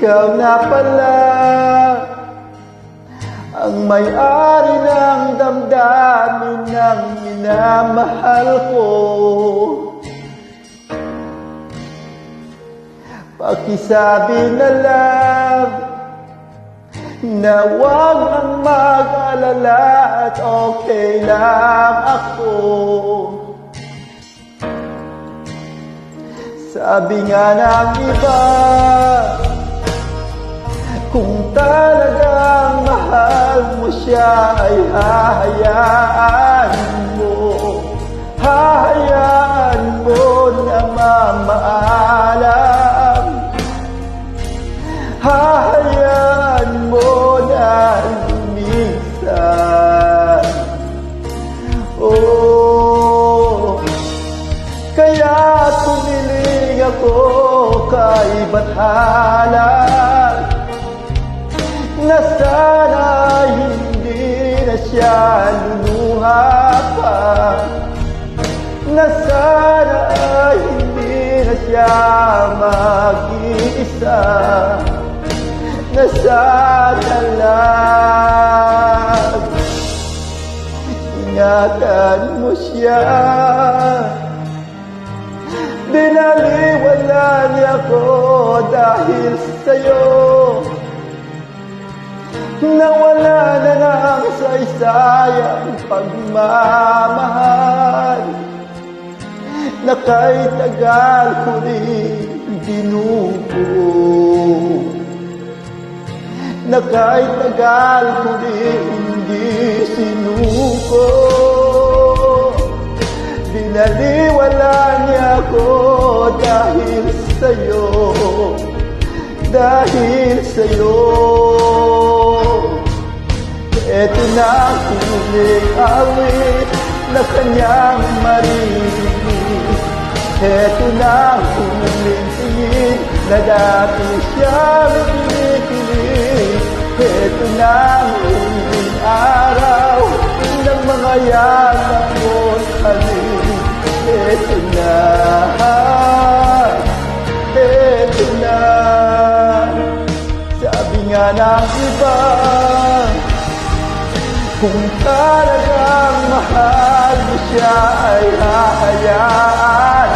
ikaw na pala ang may-ari ng damdamin ng minamahal ko. Pakisabi na lang na huwag nang mag-alala at okay lang ako. Sabi nga ng iba, kung talagang mahal mo siya ay hahayaan mo na mamaalam, hahayaan mo na lumisan. Oh, kaya tumiling ako kay bathala na sana hindi na siya luluha pa, na sana hindi na siya mag-iisa, na sana lang ingatan mo siya. Binaliwala niya ko dahil sa'yo, nawala na ng saysayang pagmamahal na kay tagal ko rin binubuo, na kay tagal ko rin hindi sinuko. Binaliwala niya ko dahil sa'yo, dahil sa'yo. Eto na ang huling awit na kanyang maririnig. Eto na ang huling tingin na dati siyang kinikilig. Eto na ang huling araw ng mga yanamot halin. Eto na, eto na. Sabi nga ng iba, kung talagang mahal mo siya ay hahayaan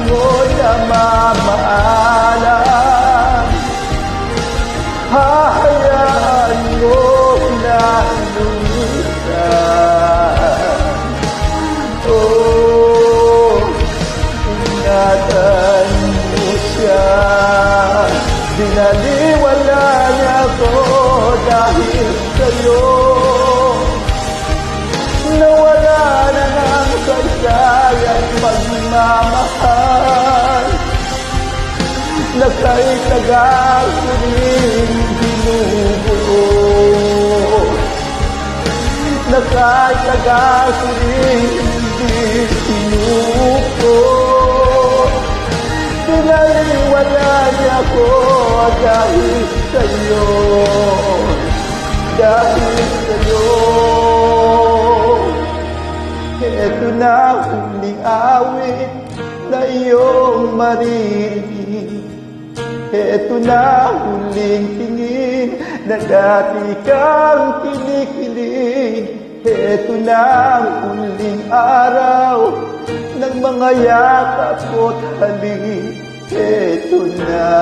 mo na mamaalam, hahayaan mo na lumisan. Oh, ingatan mo siya. Binaliwala niya ko dahil sa'yo, nawala na ng saysayang pagmamahal na kay tagal ko rin binubuo, na kay tagal ko rin hindi sinuko. Binaliwala niya ko dahil sa'yo, dahil sa'yo. Eto na huling awit na iyong maririnig. Eto na huling tingin na dati kang kinikilig. Eto na ang huling araw ng mga yakap ko't halik. Eto na,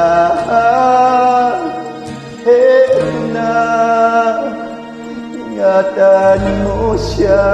eto na, ingatan mo siya.